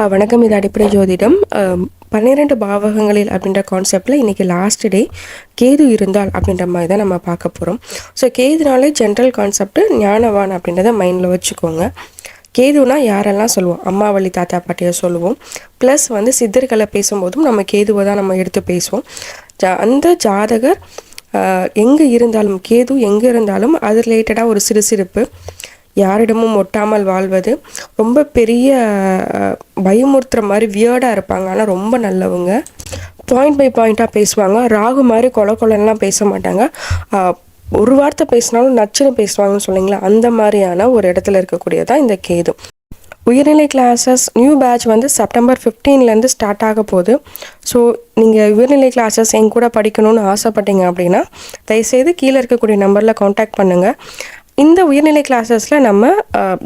வணக்கம். இது அடிப்படை ஜோதிடம். 12 பாவகங்களில் அப்படின்ற கான்செப்டில் இன்றைக்கி லாஸ்ட் டே கேது இருந்தால் அப்படின்ற மாதிரி தான் நம்ம பார்க்க போகிறோம். ஸோ கேதுனாலே ஜென்ரல் கான்செப்ட் ஞானவான் அப்படின்றத மைண்டில் வச்சுக்கோங்க. கேதுனா யாரெல்லாம் சொல்லுவோம், அம்மா வழி தாத்தா பாட்டியை சொல்லுவோம். ப்ளஸ் சித்தர்களை பேசும்போதும் நம்ம கேதுவை தான் நம்ம எடுத்து பேசுவோம். அந்த ஜாதகர் எங்கே இருந்தாலும், கேது எங்கே இருந்தாலும் அது ரிலேட்டடாக ஒரு சிறுசிறுப்பு, யாரிடமும் ஒட்டாமல் வாழ்வது, ரொம்ப பெரிய பயமுறுத்துற மாதிரி வியர்டாக இருப்பாங்க. ஆனால் ரொம்ப நல்லவங்க, பாயிண்ட் பை பாயிண்ட்டாக பேசுவாங்க. ராகு மாதிரி கொலன்லாம் பேச மாட்டாங்க. ஒரு வார்த்தை பேசினாலும் நச்சுன்னு பேசுவாங்கன்னு சொல்லிங்களா, அந்த மாதிரியான ஒரு இடத்துல இருக்கக்கூடியதான் இந்த கேது. உயர்நிலை classes new batch September 15 start ஆக போகுது. ஸோ நீங்கள் உயர்நிலை கிளாஸஸ் எங்க கூட படிக்கணும்னு ஆசைப்பட்டீங்க அப்படின்னா தயவுசெய்து கீழே இருக்கக்கூடிய நம்பரில் காண்டாக்ட் பண்ணுங்கள். இந்த உயர்நிலை கிளாஸஸில் நம்ம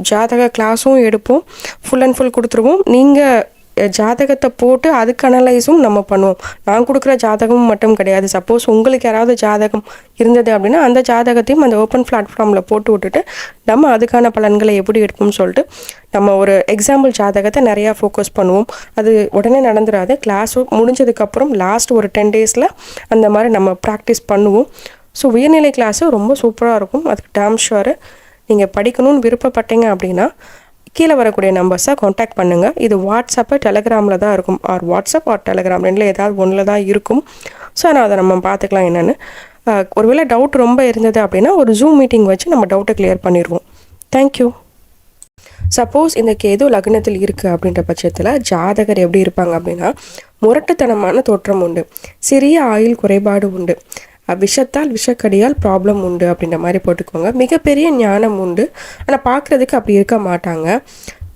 ஜாதக கிளாஸும் எடுப்போம், ஃபுல் அண்ட் ஃபுல் கொடுத்துருவோம். நீங்கள் ஜாதகத்தை போட்டு அதுக்கு அனலைஸும் நம்ம பண்ணுவோம். நான் கொடுக்குற ஜாதகமும் மட்டும் கிடையாது. சப்போஸ் உங்களுக்கு யாராவது ஜாதகம் இருந்தது அப்படின்னா அந்த ஜாதகத்தையும் அந்த ஓப்பன் பிளாட்ஃபார்மில் போட்டு விட்டுட்டு நம்ம அதுக்கான பலன்களை எப்படி எடுப்போம்னு சொல்லிட்டு நம்ம ஒரு எக்ஸாம்பிள் ஜாதகத்தை நிறையா ஃபோக்கஸ் பண்ணுவோம். அது உடனே நடந்துடாது. கிளாஸ் முடிஞ்சதுக்கப்புறம் லாஸ்ட் ஒரு 10 டேஸில் அந்த மாதிரி நம்ம ப்ராக்டிஸ் பண்ணுவோம். ஸோ உயர்நிலை கிளாஸு ரொம்ப சூப்பராக இருக்கும். அதுக்கு டேம் ஷுவர். நீங்கள் படிக்கணும்னு விருப்பப்பட்டீங்க அப்படின்னா கீழே வரக்கூடிய நம்பர்ஸை காண்டாக்ட் பண்ணுங்கள். இது வாட்ஸ்அப்பு டெலகிராமில் தான் இருக்கும். வாட்ஸ்அப் டெலகிராம் ரெண்டில் ஏதாவது ஒன்றில் தான் இருக்கும். ஸோ நான் அதை நம்ம பார்த்துக்கலாம் என்னென்னு. ஒருவேளை டவுட் ரொம்ப இருந்தது அப்படின்னா ஒரு ஜூம் மீட்டிங் வச்சு நம்ம டவுட்டை கிளியர் பண்ணிடுவோம். தேங்க்யூ. சப்போஸ் இந்த கேது லக்னத்தில் இருக்குது அப்படின்ற பட்சத்தில் ஜாதகர் எப்படி இருப்பாங்க அப்படின்னா, முரட்டுத்தனமான தோற்றம் உண்டு, சிறிய ஆயுள் குறைபாடு உண்டு, விஷத்தால் விஷக்கடியால் ப்ராப்ளம் உண்டு அப்படின்ற மாதிரி போட்டுக்கோங்க. மிகப்பெரிய ஞானம் உண்டு, ஆனால் பார்க்குறதுக்கு அப்படி இருக்க மாட்டாங்க.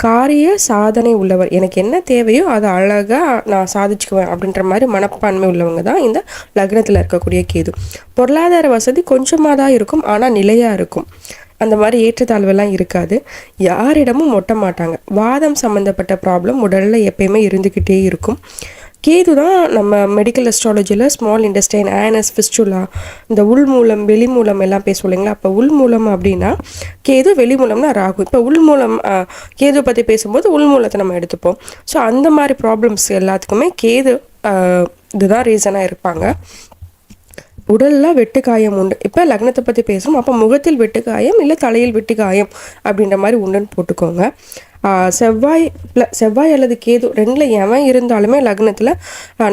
காரிய சாதனை உள்ளவர், எனக்கு என்ன தேவையோ அதை அழகாக நான் சாதிச்சுக்குவேன் அப்படின்ற மாதிரி மனப்பான்மை உள்ளவங்க தான் இந்த லக்னத்தில் இருக்கக்கூடிய கேது. பொருளாதார வசதி கொஞ்சமாக தான் இருக்கும், ஆனால் நிலையாக இருக்கும். அந்த மாதிரி ஏற்றத்தாழ்வெல்லாம் இருக்காது. யாரிடமும் ஒட்ட மாட்டாங்க. வாதம் சம்மந்தப்பட்ட ப்ராப்ளம் உடலில் எப்பயுமே இருந்துக்கிட்டே இருக்கும். கேது தான் நம்ம மெடிக்கல் அஸ்ட்ராலஜியில் ஸ்மால் இன்டெஸ்டைன், ஆனஸ், ஃபிஸ்டுலா, இந்த உள் மூலம் வெளி மூலம் எல்லாம் பேசுவோம் இல்லைங்களா. அப்போ உள் மூலம் அப்படின்னா கேது, வெளி மூலம்னா ராகு. இப்போ உள் மூலம் கேது பற்றி பேசும்போது உள் மூலத்தை நம்ம எடுத்துப்போம். ஸோ அந்த மாதிரி ப்ராப்ளம்ஸ் எல்லாத்துக்குமே கேது இதுதான் ரீசனாக இருப்பாங்க. உடலில் வெட்டுக்காயம் உண்டு. இப்போ லக்னத்தை பற்றி பேசுகிறோம், அப்போ முகத்தில் வெட்டுக்காயம் இல்லை தலையில் வெட்டுக்காயம் அப்படின்ற மாதிரி உண்டுன்னு போட்டுக்கோங்க. செவ்வாய் அல்லது கேது ரெண்டில் எவன் இருந்தாலுமே லக்னத்தில்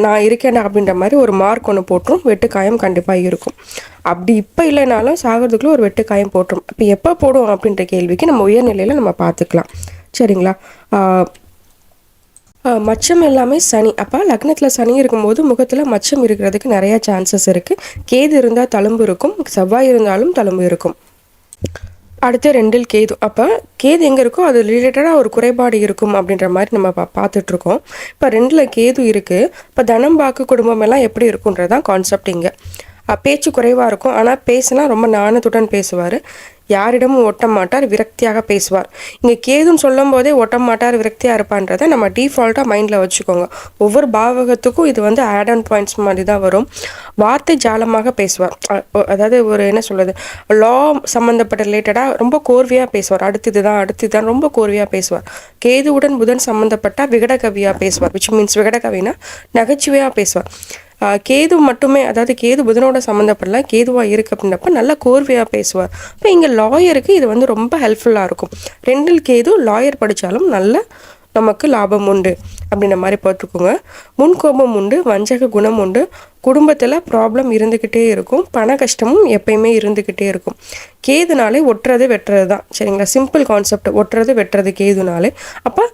நான் இருக்கேன்டா அப்படின்ற மாதிரி ஒரு மார்க் ஒன்று போட்டுரும். வெட்டுக்காயம் கண்டிப்பாக இருக்கும். அப்படி இப்போ இல்லைனாலும் சாகிறதுக்குள்ளே ஒரு வெட்டுக்காயம் போட்டுரும். இப்போ எப்போ போடும் அப்படின்ற கேள்விக்கு நம்ம உயர்நிலையில் நம்ம பார்த்துக்கலாம். சரிங்களா. மச்சம் எல்லாமே சனி. அப்போ லக்னத்தில் சனி இருக்கும்போது முகத்தில் மச்சம் இருக்கிறதுக்கு நிறையா சான்சஸ் இருக்குது. கேது இருந்தால் தழும்பு இருக்கும், செவ்வாய் இருந்தாலும் தழும்பு இருக்கும். அடுத்து 2 கேது. அப்போ கேது எங்கே இருக்கோ அது ரிலேட்டடாக ஒரு குறைபாடு இருக்கும் அப்படின்ற மாதிரி நம்ம பார்த்துட்ருக்கோம். இப்போ 2 கேது இருக்குது. இப்போ தனம் வாக்கு குடும்பம் எல்லாம் எப்படி இருக்குன்றதான் கான்செப்ட். இங்கே பேச்சு குறைவாக இருக்கும், ஆனால் பேசினா ரொம்ப நாணத்துடன் பேசுவார். யாரிடமும் ஒட்ட மாட்டார், விரக்தியாக பேசுவார். இங்கே கேதுன்னு சொல்லும் போதே ஒட்ட மாட்டார், விரக்தியாக இருப்பான்றதை நம்ம டிஃபால்ட்டாக மைண்டில் வச்சுக்கோங்க. ஒவ்வொரு பாவகத்துக்கும் இது ஆட் ஆன் பாயிண்ட்ஸ் மாதிரி தான் வரும். வார்த்தை ஜாலமாக பேசுவார். அதாவது ஒரு என்ன சொல்கிறது, லா சம்மந்தப்பட்ட ரிலேட்டடாக ரொம்ப கோர்வையாக பேசுவார். அடுத்ததுதான் ரொம்ப கோர்வையாக பேசுவார். கேதுவுடன் புதன் சம்மந்தப்பட்ட விகடகவியாக பேசுவார். விச் மீன்ஸ் விகடகவினா நகைச்சுவையாக பேசுவார். கேது மட்டுமே, அதாவது கேது புதனோட சம்மந்தப்படல, கேதுவாக இருக்குது அப்படின்றப்ப நல்லா கோர்வையாக பேசுவார். இப்போ இங்கே லாயருக்கு இது ரொம்ப ஹெல்ப்ஃபுல்லாக இருக்கும். 2 கேது லாயர் படித்தாலும் நல்ல நமக்கு லாபம் உண்டு அப்படின்ற மாதிரி போட்டுக்கோங்க. முன்கோபம் உண்டு, வஞ்சக குணம் உண்டு, குடும்பத்தில் ப்ராப்ளம் இருந்துக்கிட்டே இருக்கும், பண கஷ்டமும் எப்பயுமே இருந்துக்கிட்டே இருக்கும். கேதுனாலே ஒட்டுறது வெட்டுறது தான். சரிங்களா. சிம்பிள் கான்செப்ட், ஒட்டுறது வெட்டுறது கேதுனாலே. அப்போ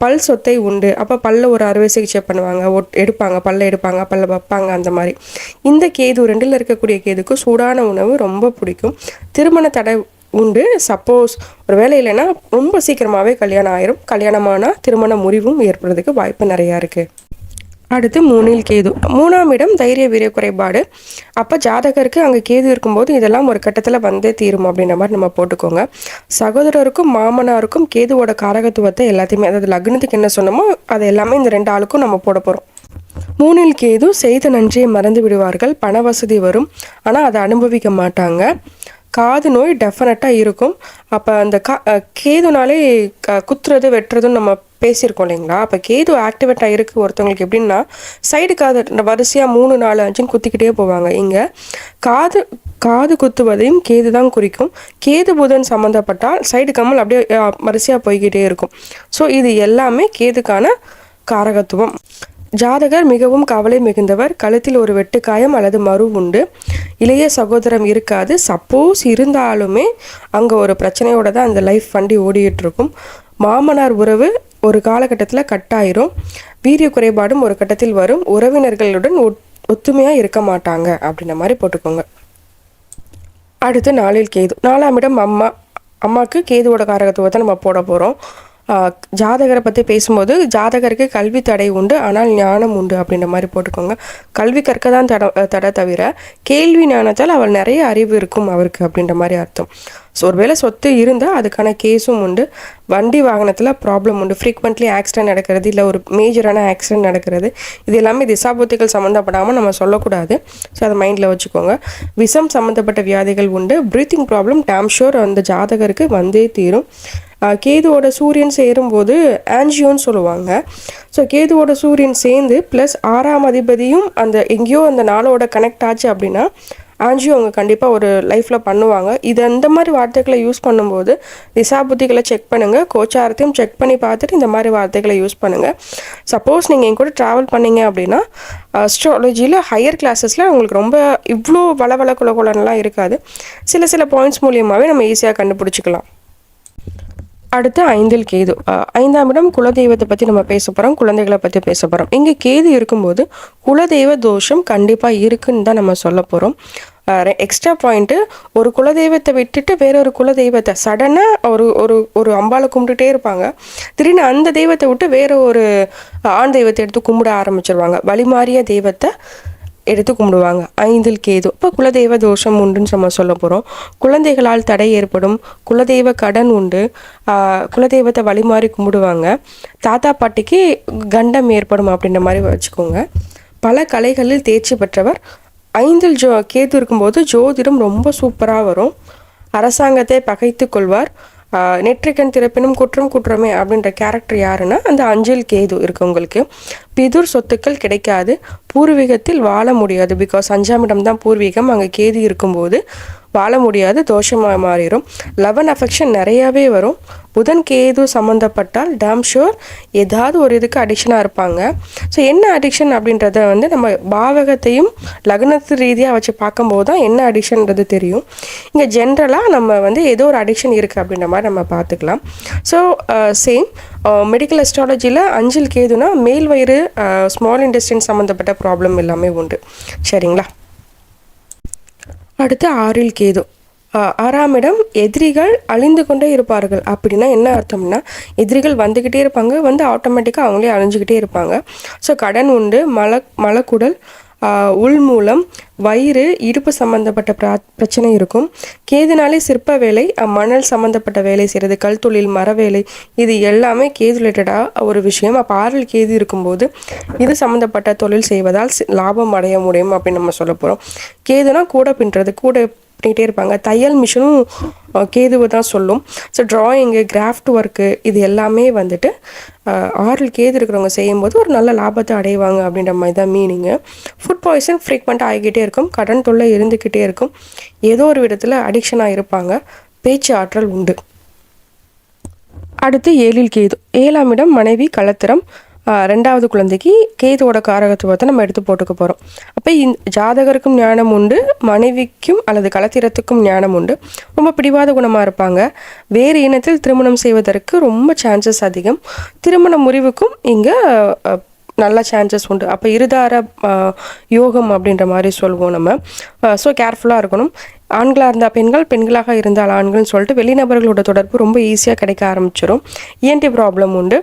பல் சொத்தை உண்டு. அப்போ பல்ல ஒரு அறுவை சிகிச்சை பண்ணுவாங்க, எடுப்பாங்க, பல்ல எடுப்பாங்க, பல்ல வைப்பாங்க. அந்த மாதிரி இந்த கேது 2ல் இருக்கக்கூடிய கேதுக்கு சூடான உணவு ரொம்ப பிடிக்கும். திருமண தடை உண்டு. சப்போஸ் ஒரு வேலை இல்லைன்னா ரொம்ப சீக்கிரமாகவே கல்யாணம் ஆயிரும். கல்யாணமானால் திருமண முறிவும் ஏற்படுறதுக்கு வாய்ப்பு நிறையா இருக்குது. அடுத்து 3 கேது. 3ஆம் இடம் தைரிய வீரிய குறைபாடு. அப்போ ஜாதகருக்கு அங்கே கேது இருக்கும்போது இதெல்லாம் ஒரு கட்டத்தில் வந்தே தீரும் அப்படின்ற மாதிரி நம்ம போட்டுக்கோங்க. சகோதரருக்கும் மாமனாருக்கும் கேதுவோட காரகத்துவத்தை எல்லாத்தையுமே, அதாவது லக்னத்துக்கு என்ன சொன்னோமோ அது எல்லாமே இந்த 2 ஆளுக்கும் நம்ம போட போகிறோம். 3 கேது செய்த நன்றியை மறந்து விடுவார்கள். பண வசதி வரும், ஆனால் அதை அனுபவிக்க மாட்டாங்க. காது நோய் டெஃபினட்டாக இருக்கும். அப்போ அந்த கேதுனாலே குத்துறது வெட்டுறதும் நம்ம பேசியிருக்கோம் இல்லைங்களா. அப்போ கேது ஆக்டிவேட் ஆகிருக்கு ஒருத்தவங்களுக்கு எப்படின்னா சைடு காது வரிசையாக 3 4 5ன்னு குத்திக்கிட்டே போவாங்க. இங்கே காது காது குத்துவதையும் கேது தான் குறிக்கும். கேது புதன் சம்மந்தப்பட்டால் சைடு கம்மல் அப்படியே வரிசையாக போய்கிட்டே இருக்கும். ஸோ இது எல்லாமே கேதுக்கான காரகத்துவம். ஜாதகர் மிகவும் கவலை மிகுந்தவர். கழுத்தில் ஒரு வெட்டுக்காயம் அல்லது மறு உண்டு. இளைய சகோதரம் இருக்காது. சப்போஸ் இருந்தாலுமே அங்கே ஒரு பிரச்சனையோட தான் அந்த லைஃப் வண்டி ஓடிட்டு இருக்கும். மாமனார் உறவு ஒரு காலகட்டத்தில் கட்டாயிரும். வீரிய குறைபாடும் ஒரு கட்டத்தில் வரும். உறவினர்களுடன் ஒத்துமையாக இருக்க மாட்டாங்க அப்படின்ற மாதிரி போட்டுக்கோங்க. அடுத்து 4ல் கேது. 4ஆம் இடம் அம்மாவுக்கு கேதுவோட காரகத்துவத்தை நம்ம போட போகிறோம். ஜாதகரை பற்றி பேசும்போது ஜாதகருக்கு கல்வி தடை உண்டு, ஆனால் ஞானம் உண்டு அப்படின்ற மாதிரி போட்டுக்கோங்க. கல்வி கற்க தான் தடை தவிர கேள்வி ஞானத்தால் அவள் நிறைய அறிவு இருக்கும் அவருக்கு அப்படின்ற மாதிரி அர்த்தம். ஸோ ஒருவேளை சொத்து இருந்தால் அதுக்கான கேஸும் உண்டு. வண்டி வாகனத்தில் ப்ராப்ளம் உண்டு. ஃப்ரீக்வெண்ட்லி ஆக்சிடென்ட் நடக்கிறது, இல்லை ஒரு மேஜரான ஆக்சிடென்ட் நடக்கிறது, இது எல்லாமே திசாபுத்திகள் சம்மந்தப்படாமல் நம்ம சொல்லக்கூடாது. ஸோ அதை மைண்டில் வச்சுக்கோங்க. விஷம் சம்மந்தப்பட்ட வியாதிகள் உண்டு. ப்ரீத்திங் ப்ராப்ளம் டேம் ஷோர் அந்த ஜாதகருக்கு வந்தே தீரும். கேதுவோட சூரியன் சேரும்போது ஆன்ஜியோன்னு சொல்லுவாங்க. ஸோ கேதுவோட சூரியன் சேர்ந்து ப்ளஸ் 6ஆம் அதிபதியும் அந்த எங்கேயோ அந்த நாளோட கனெக்ட் ஆச்சு அப்படின்னா ஆன்ஜியோ அவங்க கண்டிப்பாக ஒரு லைஃப்பில் பண்ணுவாங்க. இது அந்த மாதிரி வார்த்தைகளை யூஸ் பண்ணும்போது திசாபுத்திகளை செக் பண்ணுங்கள். கோச்சாரத்தையும் செக் பண்ணி பார்த்துட்டு இந்த மாதிரி வார்த்தைகளை யூஸ் பண்ணுங்கள். சப்போஸ் நீங்கள் என் கூட ட்ராவல் பண்ணிங்க அப்படின்னா அஸ்ட்ராலஜியில் ஹையர் கிளாஸஸில் உங்களுக்கு ரொம்ப இவ்வளோ வள குலகுலன்லாம் இருக்காது. சில பாயிண்ட்ஸ் மூலியமாகவே நம்ம ஈஸியாக கண்டுபிடிச்சிக்கலாம். அடுத்து 5ல் கேது. 5ஆம் இடம் குலதெய்வத்தை பற்றி நம்ம பேச போகிறோம். குழந்தைகளை பற்றி பேச போகிறோம். இங்கே கேது இருக்கும்போது குலதெய்வ தோஷம் கண்டிப்பாக இருக்குன்னு தான் நம்ம சொல்ல போகிறோம். எக்ஸ்ட்ரா பாயிண்ட்டு, ஒரு குலதெய்வத்தை விட்டுட்டு வேறொரு குலதெய்வத்தை சடனாக ஒரு அம்பாவை கும்பிட்டுட்டே இருப்பாங்க. திடீர்னு அந்த தெய்வத்தை விட்டு வேற ஒரு ஆண் தெய்வத்தை எடுத்து கும்பிட ஆரம்பிச்சிருவாங்க. வழிமாறிய தெய்வத்தை எடுத்து கும்பிடுவாங்க. 5ல் கேது. இப்போ குலதெய்வ தோஷம் உண்டுன்னு நம்ம சொல்ல போகிறோம். குழந்தைகளால் தடை ஏற்படும். குலதெய்வ கடன் உண்டு. குலதெய்வத்தை வழிமாறி கும்பிடுவாங்க. தாத்தா பாட்டிக்கு கண்டம் ஏற்படும் அப்படின்ற மாதிரி வச்சுக்கோங்க. பல கலைகளில் தேர்ச்சி பெற்றவர். 5ல் கேது இருக்கும்போது ஜோதிடம் ரொம்ப சூப்பராக வரும். அரசாங்கத்தை பகைத்து கொள்வார். நெற்றிக்கண் திறப்பினும் குற்றம் குற்றமே அப்படின்ற கேரக்டர் யாருன்னா அந்த 5ல் கேது இருக்கவங்களுக்கு. பிதுர் சொத்துக்கள் கிடைக்காது. பூர்வீகத்தில் வாழ முடியாது. பிகாஸ் 5ஆம் இடம் தான் பூர்வீகம். அங்கே கேது இருக்கும்போது வாழ முடியாது, தோஷமாக மாறிடும். லவ் அண்ட் அஃபெக்ஷன் நிறையாவே வரும். புதன் கேது சம்மந்தப்பட்டால் டேம் ஷோர் ஏதாவது ஒரு இதுக்கு அடிக்ஷனாக இருப்பாங்க. ஸோ என்ன அடிக்ஷன் அப்படின்றத நம்ம பாவகத்தையும் லக்னத்து ரீதியாக வச்சு பார்க்கும்போது தான் என்ன அடிக்ஷன்றது தெரியும். இங்கே ஜென்ரலாக நம்ம ஏதோ ஒரு அடிக்ஷன் இருக்குது அப்படின்ற மாதிரி நம்ம பார்த்துக்கலாம். ஸோ சேம் மெடிக்கல் அஸ்ட்ராலஜியில் 5ல் கேதுனா மேல் வயிறு, ஸ்மால் இன்டெஸ்டைன் சம்மந்தப்பட்ட ப்ராப்ளம் எல்லாமே உண்டு. சரிங்களா. அடுத்து 6ல் கேது. 6ஆம் இடம் எதிரிகள் அழிந்து கொண்டே இருப்பார்கள். அப்படின்னா என்ன அர்த்தம்னா எதிரிகள் வந்துக்கிட்டே இருப்பாங்க, ஆட்டோமேட்டிக்காக அவங்களே அழிஞ்சிக்கிட்டே இருப்பாங்க. ஸோ கடன் உண்டு. மலக்குடல், உள் மூலம், வயிறு, இடுப்பு சம்மந்தப்பட்ட பிரச்சனை இருக்கும். கேதுனாலே சிற்ப வேலை, மணல் சம்மந்தப்பட்ட வேலை செய்கிறது, கல் தொழில், மரவேலை, இது எல்லாமே கேது ரிலேட்டடாக ஒரு விஷயம். அப்போ 6ல் கேது இருக்கும்போது இது சம்மந்தப்பட்ட தொழில் செய்வதால் லாபம் அடைய முடியும் அப்படின்னு நம்ம சொல்ல போகிறோம். கேதுனா கூட பின்னுறது, கூட பண்ணிகிட்டே இருப்பாங்க. தையல் மிஷினும் கேதுவை தான் சொல்லும். ஸோ ட்ராயிங்கு, கிராஃப்ட் ஒர்க்கு, இது எல்லாமே 6ல் கேது இருக்கிறவங்க செய்யும்போது ஒரு நல்ல லாபத்தை அடைவாங்க அப்படின்ற மாதிரி தான் மீனிங்கு. ஃபுட் பாய்சன் ஃப்ரீக்வெண்ட்டாக ஆகிக்கிட்டே இருக்கும். கடன் தொல்லை இருந்துக்கிட்டே இருக்கும். ஏதோ ஒரு விதத்தில் அடிக்ஷனாக இருப்பாங்க. பேச்சு ஆற்றல் உண்டு. அடுத்து 7ல் கேது. 7ஆம் இடம் மனைவி, கலத்திரம். 2வது குழந்தைக்கு கேதுவோட காரகத்துவத்தை நம்ம எடுத்து போட்டுக்க போகிறோம். அப்போ ஜாதகருக்கும் ஞானம் உண்டு, மனைவிக்கும் அல்லது கலத்திரத்துக்கும் ஞானம் உண்டு. ரொம்ப பிடிவாத குணமாக இருப்பாங்க. வேறு இனத்தில் திருமணம் செய்வதற்கு ரொம்ப சான்சஸ் அதிகம். திருமண முறிவுக்கும் இங்கே நல்ல சான்சஸ் உண்டு. அப்போ இருதார யோகம் அப்படின்ற மாதிரி சொல்லுவோம் நம்ம. ஸோ கேர்ஃபுல்லாக இருக்கணும். ஆண்களாக இருந்தால் பெண்கள், பெண்களாக இருந்தால் ஆண்கள்னு சொல்லிட்டு வெளிநபர்களோட தொடர்பு ரொம்ப ஈஸியாக கிடைக்க ஆரம்பிச்சிடும். இஎன்டி ப்ராப்ளம் உண்டு.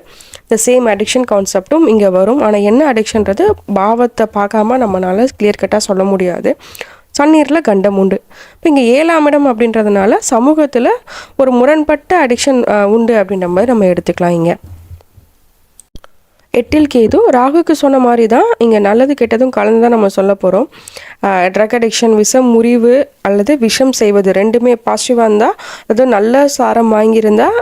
இந்த சேம் அடிக்ஷன் கான்செப்டும் இங்கே வரும். ஆனால் என்ன அடிக்ஷன்றது பாவத்தை பார்க்காம நம்மளால் கிளியர் கட்டாக சொல்ல முடியாது. சன்னீரில் கண்டம் உண்டு. இப்போ இங்கே 7ஆம் இடம் அப்படின்றதுனால சமூகத்தில் ஒரு முரண்பட்ட அடிக்ஷன் உண்டு அப்படின்ற மாதிரி நம்ம எடுத்துக்கலாம். இங்கே 8ல் கேது ராகுக்கு சொன்ன மாதிரி தான் இங்கே நல்லது கெட்டதும் கலந்து தான் நம்ம சொல்ல போகிறோம். ட்ரக் அடிக்ஷன், விஷம் முறிவு அல்லது விஷம் செய்வது ரெண்டுமே பாசிட்டிவாக இருந்தால், அதுவும் நல்ல சாரம் வாங்கியிருந்தால்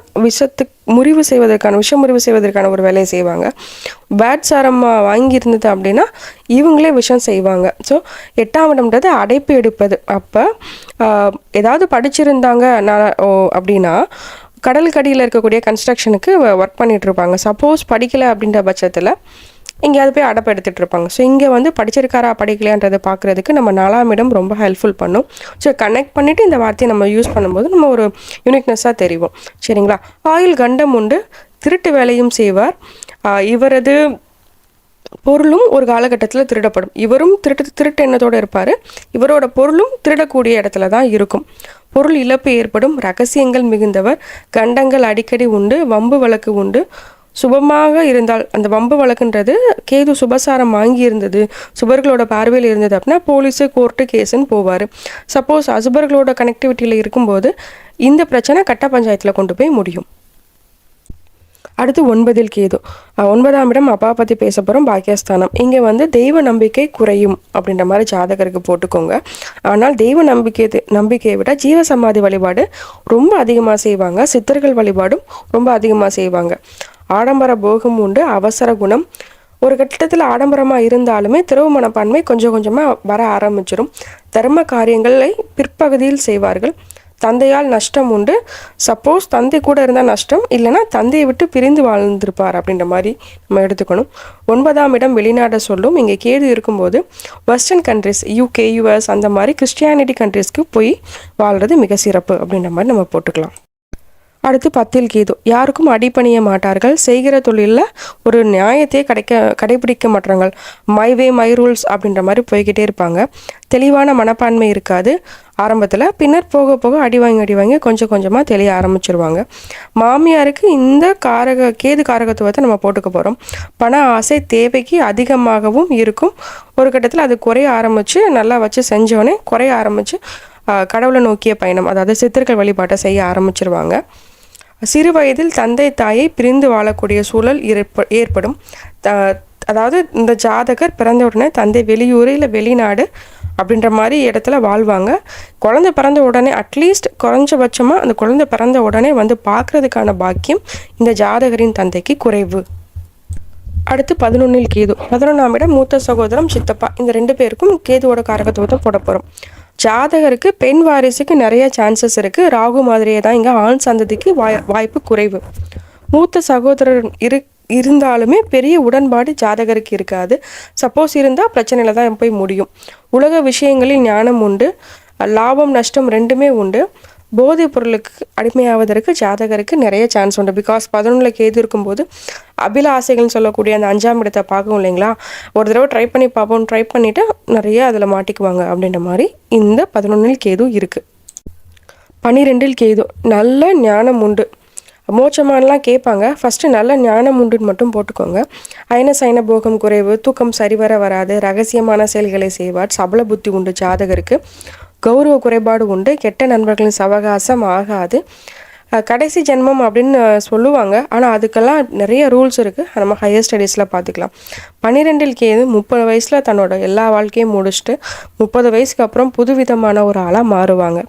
முறிவு செய்வதற்கான ஒரு வேலையை செய்வாங்க. பேட் சாரம் வாங்கியிருந்தது அப்படின்னா இவங்களே விஷம் செய்வாங்க. ஸோ 8ஆம் இடம்ன்றது அடைப்பு எடுப்பது. அப்போ ஏதாவது படிச்சிருந்தாங்க அப்படின்னா கடலுக்கடியில் இருக்கக்கூடிய கன்ஸ்ட்ரக்ஷனுக்கு ஒர்க் பண்ணிகிட்ருப்பாங்க. சப்போஸ் படிக்கலை அப்படின்ற பட்சத்தில் எங்கேயாவது போய் அடப்பு எடுத்துகிட்டு இருப்பாங்க. ஸோ இங்கே வந்து படிச்சிருக்காரா படிக்கலையான்றதை பார்க்குறதுக்கு நம்ம 4ஆம் இடம் ரொம்ப ஹெல்ப்ஃபுல் பண்ணும். ஸோ கனெக்ட் பண்ணிவிட்டு இந்த வார்த்தையை நம்ம யூஸ் பண்ணும்போது நம்ம ஒரு யூனிக்னஸாக தெரியும். சரிங்களா? ஆயுள் கண்டம் உண்டு, திருட்டு வேலையும் செய்வார். இவரது பொருளும் ஒரு காலகட்டத்தில் திருடப்படும். இவரும் திருட்டு எண்ணத்தோடு இருப்பார். இவரோட பொருளும் திருடக்கூடிய இடத்துல தான் இருக்கும். பொருள் இழப்பு ஏற்படும். ரகசியங்கள் மிகுந்தவர். கண்டங்கள் அடிக்கடி உண்டு. வம்பு வழக்கு உண்டு. சுபமாக இருந்தால், அந்த வம்பு வழக்குன்றது கேது சுபசாரம் வாங்கி இருந்தது, சுபர்களோட பார்வையில் இருந்தது அப்படின்னா போலீஸு, கோர்ட்டு, கேஸுன்னு போவார். சப்போஸ் அசுபர்களோட கனெக்டிவிட்டியில் இருக்கும்போது இந்த பிரச்சனை கட்ட பஞ்சாயத்தில் கொண்டு போய் முடியும். அடுத்து 9ல் கேது. 9ஆம் இடம் அப்பா பற்றி பேச போகிறோம், பாக்கியஸ்தானம். இங்கே வந்து தெய்வ நம்பிக்கை குறையும் அப்படின்ற மாதிரி ஜாதகருக்கு போட்டுக்கோங்க. ஆனால் தெய்வ நம்பிக்கையை விட ஜீவசமாதி வழிபாடு ரொம்ப அதிகமாக செய்வாங்க. சித்தர்கள் வழிபாடும் ரொம்ப அதிகமாக செய்வாங்க. ஆடம்பர போகம் உண்டு. அவசர குணம். ஒரு கட்டத்தில் ஆடம்பரமாக இருந்தாலுமே திரவு மனப்பான்மை கொஞ்சம் கொஞ்சமாக வர ஆரம்பிச்சிடும். தர்ம காரியங்களை பிற்பகுதியில் செய்வார்கள். தந்தையால் நஷ்டம் உண்டு. சப்போஸ் தந்தை கூட இருந்தால் நஷ்டம், இல்லைனா தந்தையை விட்டு பிரிந்து வாழ்ந்திருப்பார் அப்படின்ற மாதிரி நம்ம எடுத்துக்கணும். 9ஆம் இடம் வெளிநாட்டை சொல்லும். இங்கே கேது இருக்கும்போது வெஸ்டர்ன் கண்ட்ரிஸ், UK, US அந்த மாதிரி கிறிஸ்டியானிட்டி கண்ட்ரிஸ்க்கு போய் வாழ்கிறது மிக சிறப்பு அப்படின்ற மாதிரி நம்ம போட்டுக்கலாம். அடுத்து 10ல் கேது. யாருக்கும் அடிப்பணிய மாட்டார்கள். செய்கிற தொழிலில் ஒரு நியாயத்தையே கடைபிடிக்க மாட்டாங்க. மை வே மை ரூல்ஸ் அப்படின்ற மாதிரி போய்கிட்டே இருப்பாங்க. தெளிவான மனப்பான்மை இருக்காது ஆரம்பத்தில். பின்னர் போக போக அடி வாங்கி கொஞ்சம் கொஞ்சமாக தெளிய ஆரம்பிச்சிருவாங்க. மாமியாருக்கு இந்த கேது காரகத்துவத்தை நம்ம போட்டுக்க போகிறோம். பண ஆசை தேவைக்கு அதிகமாகவும் இருக்கும். ஒரு கட்டத்தில் அது குறைய ஆரம்பித்து, நல்லா வச்சு செஞ்சோடனே குறைய ஆரம்பித்து கடவுளை நோக்கிய பயணம், அதாவது சித்தர்கள் வழிபாட்டை செய்ய ஆரம்பிச்சிருவாங்க. சிறு வயதில் தந்தை தாயை பிரிந்து வாழக்கூடிய சூழல் ஏற்படும். அதாவது இந்த ஜாதகர் பிறந்த உடனே தந்தை வெளியூர் இல்லை வெளிநாடு அப்படின்ற மாதிரி இடத்துல வாழ்வாங்க. குழந்தை பிறந்த உடனே அட்லீஸ்ட் குறைஞ்சபட்சமாக அந்த குழந்தை பிறந்த உடனே வந்து பார்க்குறதுக்கான பாக்கியம் இந்த ஜாதகரின் தந்தைக்கு குறைவு. அடுத்து 11ல் கேது. 11ஆம் இடம் மூத்த சகோதரம், சித்தப்பா. இந்த 2 பேருக்கும் கேதுவோட காரகத்துவத்தை போட போகிறோம். ஜாதகருக்கு பெண் வாரிசுக்கு நிறைய சான்சஸ் இருக்குது. ராகு மாதிரியே தான் இங்கே ஆண் சந்ததிக்கு வாய்ப்பு குறைவு. மூத்த சகோதரர் இருந்தாலுமே பெரிய உடன்பாடு ஜாதகருக்கு இருக்காது. சப்போஸ் இருந்தால் பிரச்சனையில் தான் போய் முடியும். உலக விஷயங்களில் ஞானம் உண்டு. லாபம் நஷ்டம் ரெண்டுமே உண்டு. போதைப் பொருளுக்கு அடிமையாவதற்கு ஜாதகருக்கு நிறைய சான்ஸ் உண்டு. பிகாஸ் 11ல் கேது இருக்கும்போது அபிலாசைகள்னு சொல்லக்கூடிய அந்த 5ஆம் இடத்தை பார்க்கும் இல்லைங்களா. ஒரு தடவை ட்ரை பண்ணி பார்ப்போம், ட்ரை பண்ணிவிட்டு நிறைய அதில் மாட்டிக்குவாங்க அப்படின்ற மாதிரி இந்த 11ல் கேது இருக்குது. 12ல் கேது. நல்ல ஞானம் உண்டு. மோட்சமானலாம் கேட்பாங்க. ஃபஸ்ட்டு நல்ல ஞானம் உண்டுன்னு மட்டும் போட்டுக்கோங்க. அயன சயன போகம் குறைவு. தூக்கம் சரிவர வராது. ரகசியமான செயல்களை செய்வார். சபல புத்தி உண்டு ஜாதகருக்கு. கௌரவ குறைபாடு உண்டு. கெட்ட நண்பர்களின் சவகாசம் ஆகாது. கடைசி ஜென்மம் அப்படின்னு சொல்லுவாங்க. ஆனால் அதுக்கெல்லாம் நிறைய ரூல்ஸ் இருக்குது. நம்ம ஹையர் ஸ்டடீஸில் பார்த்துக்கலாம். 12ல் கேது 30 வயசில் தன்னோட எல்லா வாழ்க்கையும் முடிச்சுட்டு 30 வயசுக்கு அப்புறம் புதுவிதமான ஒரு ஆளாக மாறுவாங்க.